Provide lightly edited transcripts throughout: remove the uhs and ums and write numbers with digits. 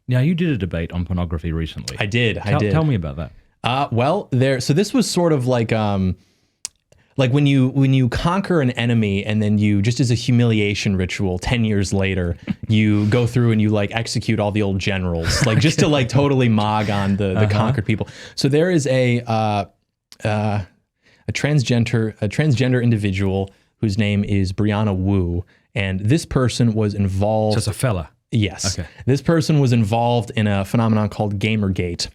Now, you did a debate on pornography recently. I did. Tell me about that. So this was sort of like when you conquer an enemy and then you, just as a humiliation ritual, 10 years later, you go through and you like execute all the old generals, like just to like totally mog on the conquered people. So there is a transgender individual whose name is Brianna Wu, and this person was involved. So it's a fella. Yes. Okay. This person was involved in a phenomenon called Gamergate.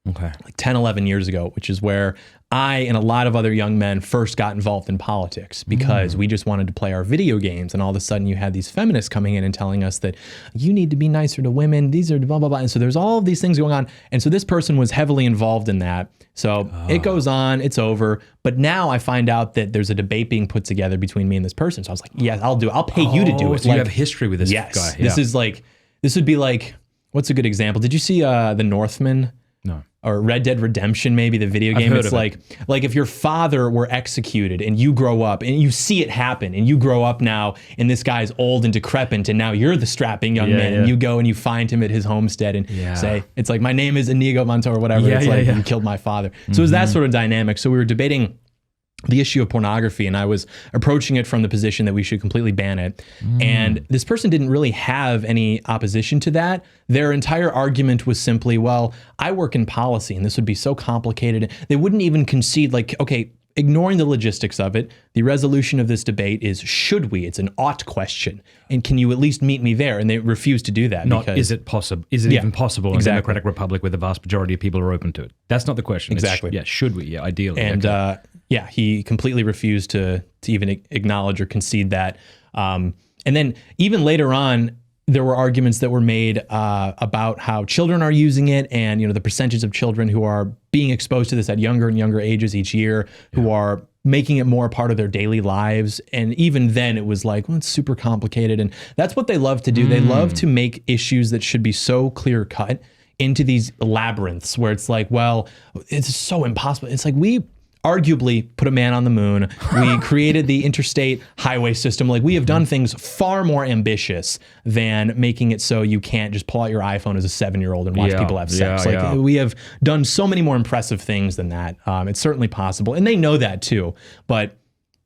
Okay. Like 10, 11 years ago, which is where I and a lot of other young men first got involved in politics because we just wanted to play our video games. And all of a sudden you had these feminists coming in and telling us that you need to be nicer to women. These are blah, blah, blah. And so there's all of these things going on. And so this person was heavily involved in that. So it goes on, it's over. But now I find out that there's a debate being put together between me and this person. So I was like, yes, I'll do it. I'll pay you to do it. So you have history with this guy. Yes. This would be like, what's a good example? Did you see The Northman? No. Or Red Dead Redemption, maybe the video game. It's like if your father were executed and you grow up and you see it happen and you grow up now and this guy's old and decrepit and now you're the strapping young man and you go and you find him at his homestead and say, it's like, my name is Inigo Montoya or whatever. You killed my father. So it was that sort of dynamic. So we were debating the issue of pornography, and I was approaching it from the position that we should completely ban it. And this person didn't really have any opposition to that. Their entire argument was simply, well, I work in policy and this would be so complicated. They wouldn't even concede, like, okay, ignoring the logistics of it, the resolution of this debate is, should we? It's an ought question. And can you at least meet me there? And they refuse to do that. Not, is it possible? Is it even possible in a democratic republic where the vast majority of people are open to it? That's not the question. Exactly. Should we? Yeah, ideally. And he completely refused to even acknowledge or concede that. And then even later on, there were arguments that were made about how children are using it, and the percentage of children who are being exposed to this at younger and younger ages each year, who are making it more a part of their daily lives. And even then it was like, well, it's super complicated. And that's what they love to do. They love to make issues that should be so clear cut into these labyrinths where it's like, well, it's so impossible. It's like, we arguably put a man on the moon. We created the interstate highway system. Like, we have done things far more ambitious than making it so you can't just pull out your iPhone as a 7-year-old and watch people have sex. We have done so many more impressive things than that. It's certainly possible. And they know that too, but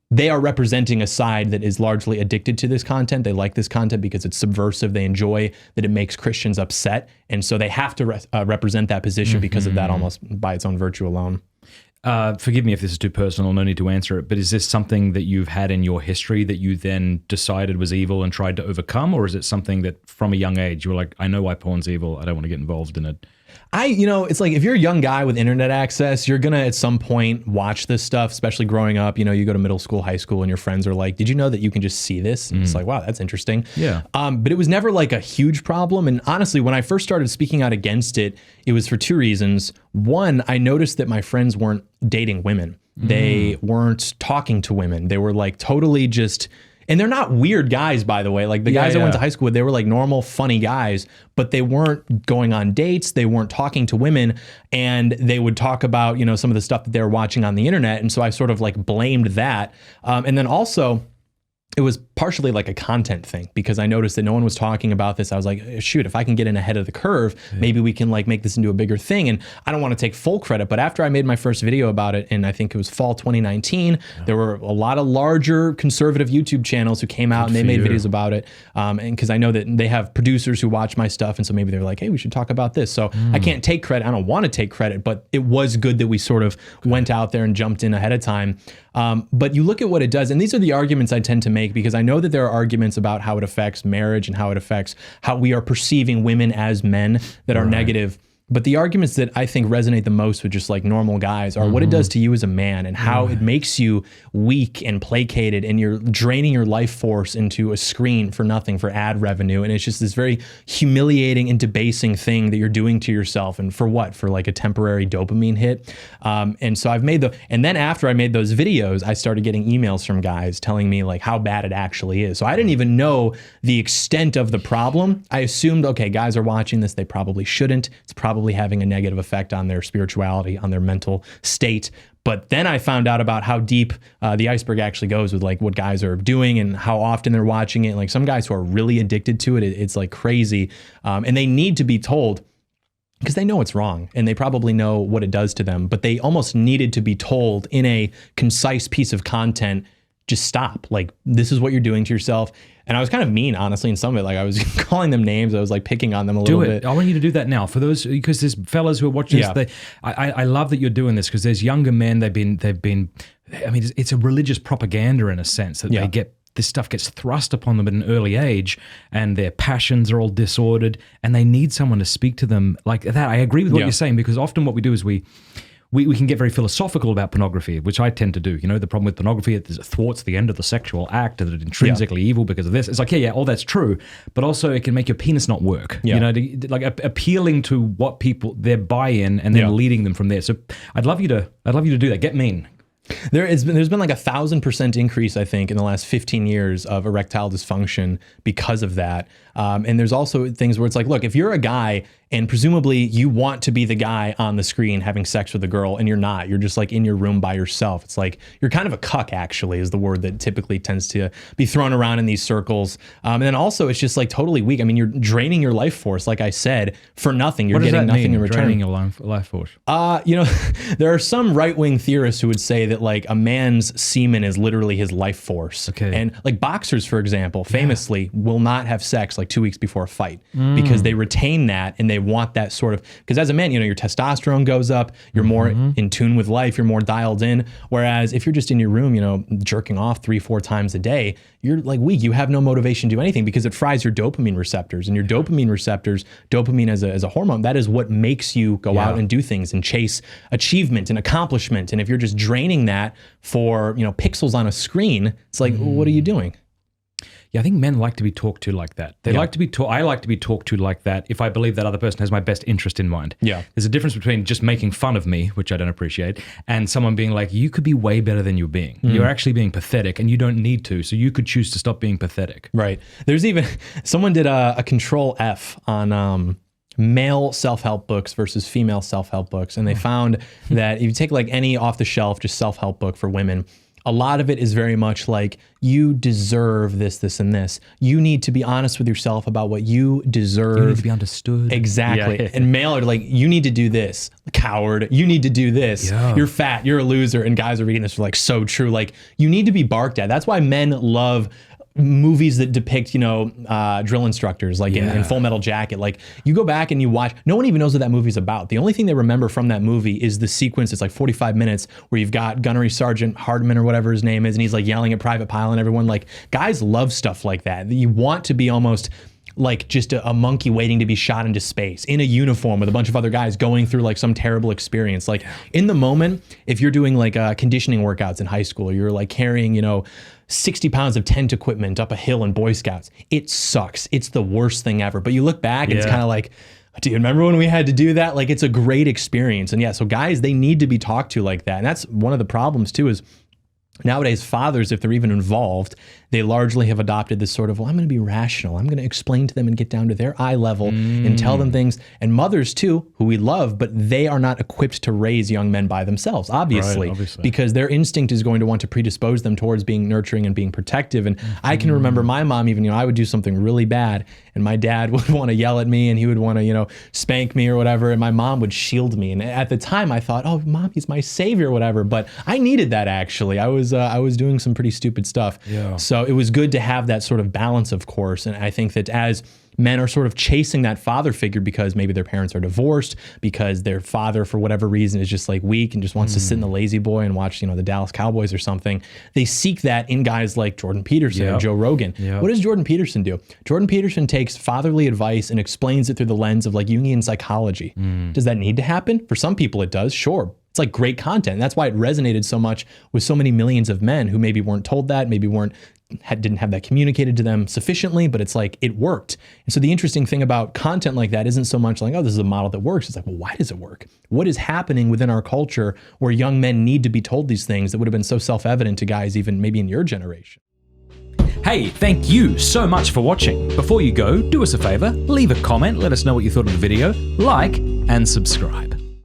they are representing a side that is largely addicted to this content. They like this content because it's subversive. They enjoy that it makes Christians upset. And so they have to represent that position because of that, almost by its own virtue alone. Forgive me if this is too personal, no need to answer it, but is this something that you've had in your history that you then decided was evil and tried to overcome? Or is it something that from a young age you were like, I know why porn's evil, I don't want to get involved in it? It's like, if you're a young guy with internet access, you're going to at some point watch this stuff, especially growing up. You go to middle school, high school, and your friends are like, did you know that you can just see this? And it's like, wow, that's interesting. Yeah. But it was never like a huge problem. And honestly, when I first started speaking out against it, it was for two reasons. One, I noticed that my friends weren't dating women. They weren't talking to women. They were like totally just... And they're not weird guys, by the way. Like the guys I went to high school with, they were like normal, funny guys, but they weren't going on dates. They weren't talking to women, and they would talk about, some of the stuff that they were watching on the internet. And so I sort of like blamed that. And then also, it was partially like a content thing because I noticed that no one was talking about this. I was like, shoot, if I can get in ahead of the curve, maybe we can like make this into a bigger thing. And I don't want to take full credit, but after I made my first video about it, and I think it was fall 2019, there were a lot of larger conservative YouTube channels who came out and they made videos about it. And because I know that they have producers who watch my stuff. And so maybe they're like, hey, we should talk about this. So I can't take credit. I don't want to take credit, but it was good that we sort of went out there and jumped in ahead of time. But you look at what it does, and these are the arguments I tend to make because I know that there are arguments about how it affects marriage and how it affects how we are perceiving women as men that are negative. But the arguments that I think resonate the most with just like normal guys are what it does to you as a man and how it makes you weak and placated, and you're draining your life force into a screen for nothing, for ad revenue. And it's just this very humiliating and debasing thing that you're doing to yourself. And for what? For like a temporary dopamine hit. And so and then after I made those videos, I started getting emails from guys telling me like how bad it actually is. So I didn't even know the extent of the problem. I assumed, okay, guys are watching this. They probably shouldn't. It's probably probably having a negative effect on their spirituality, on their mental state. But then I found out about how deep the iceberg actually goes with like what guys are doing and how often they're watching it. Like some guys who are really addicted to it, it's like crazy. And they need to be told, because they know it's wrong and they probably know what it does to them, but they almost needed to be told in a concise piece of content, just stop. Like, this is what you're doing to yourself. And I was kind of mean, honestly, in some of it. Like, I was calling them names. I was like picking on them a little bit. I want you to do that now. For those, because there's fellas who are watching this, I love that you're doing this, because there's younger men, they've been, I mean, it's a religious propaganda in a sense that they get, this stuff gets thrust upon them at an early age, and their passions are all disordered, and they need someone to speak to them like that. I agree with what you're saying, because often what we do is we can get very philosophical about pornography, which I tend to do. You know, the problem with pornography is it thwarts the end of the sexual act, that it's intrinsically evil because of this. It's like, all that's true, but also it can make your penis not work. You know, like appealing to what people, their buy-in, and then leading them from there. So I'd love you to do that. Get mean. There's been like 1,000% increase, I think, in the last 15 years of erectile dysfunction because of that. And there's also things where it's like, look, if you're a guy and presumably you want to be the guy on the screen having sex with a girl, and you're not, you're just like in your room by yourself. It's like, you're kind of a cuck, actually, is the word that typically tends to be thrown around in these circles. And then also it's just like totally weak. I mean, you're draining your life force, like I said, for nothing. You're getting nothing in return. Draining your life force? You know, there are some right-wing theorists who would say that like a man's semen is literally his life force. Okay. And like boxers, for example, famously will not have sex like 2 weeks before a fight because they retain that and they want that sort of, because as a man, you know, your testosterone goes up, you're more in tune with life, you're more dialed in. Whereas if you're just in your room, you know, jerking off 3-4 times a day, you're like weak. You have no motivation to do anything because it fries your dopamine receptors, and your dopamine receptors, dopamine as a hormone, that is what makes you go out and do things and chase achievement and accomplishment. And if you're just draining that for, you know, pixels on a screen, it's like, what are you doing? Yeah, I think men like to be talked to like that. They like to be I like to be talked to like that if I believe that other person has my best interest in mind. Yeah. There's a difference between just making fun of me, which I don't appreciate, and someone being like, you could be way better than you're being. You're actually being pathetic and you don't need to, so you could choose to stop being pathetic. Right. There's even, someone did a control F on male self-help books versus female self-help books. And they found that if you take like any off-the-shelf, just self-help book for women, a lot of it is very much like, you deserve this, this, and this. You need to be honest with yourself about what you deserve. You need to be understood. Exactly. Yeah. And male are like, you need to do this. Coward. You need to do this. Yeah. You're fat. You're a loser. And guys are reading this are like, so true. Like, you need to be barked at. That's why men love movies that depict, you know, drill instructors, like in Full Metal Jacket. Like, you go back and you watch, no one even knows what that movie's about. The only thing they remember from that movie is the sequence. It's like 45 minutes where you've got Gunnery Sergeant Hardman or whatever his name is, and he's like yelling at Private Pile and everyone. Like, guys love stuff like that. You want to be almost like just a monkey waiting to be shot into space in a uniform with a bunch of other guys going through like some terrible experience. Like, in the moment, if you're doing like conditioning workouts in high school, or you're like carrying, you know, 60 pounds of tent equipment up a hill in Boy Scouts, it sucks. It's the worst thing ever. But you look back and it's kind of like, do you remember when we had to do that? Like, it's a great experience. And yeah, so guys, they need to be talked to like that. And that's one of the problems too, is nowadays fathers, if they're even involved, they largely have adopted this sort of, well, I'm going to be rational. I'm going to explain to them and get down to their eye level and tell them things. And mothers too, who we love, but they are not equipped to raise young men by themselves, obviously, because their instinct is going to want to predispose them towards being nurturing and being protective. And I can remember my mom, even, you know, I would do something really bad and my dad would want to yell at me and he would want to, you know, spank me or whatever. And my mom would shield me. And at the time I thought, oh, mom, he's my savior or whatever. But I needed that, actually. I was doing some pretty stupid stuff. Yeah. So it was good to have that sort of balance, of course. And I think that as men are sort of chasing that father figure because maybe their parents are divorced, because their father, for whatever reason, is just like weak and just wants to sit in the lazy boy and watch, you know, the Dallas Cowboys or something. They seek that in guys like Jordan Peterson and Joe Rogan. What does Jordan Peterson do? Jordan Peterson takes fatherly advice and explains it through the lens of like Jungian psychology. Does that need to happen? For some people it does, sure. It's like great content. And that's why it resonated so much with so many millions of men who maybe weren't told that, maybe didn't have that communicated to them sufficiently, but it's like it worked. And so the interesting thing about content like that isn't so much like, oh, this is a model that works. It's like, well, why does it work? What is happening within our culture where young men need to be told these things that would have been so self-evident to guys even maybe in your generation? Hey, thank you so much for watching. Before you go, do us a favor, leave a comment, let us know what you thought of the video, like, and subscribe.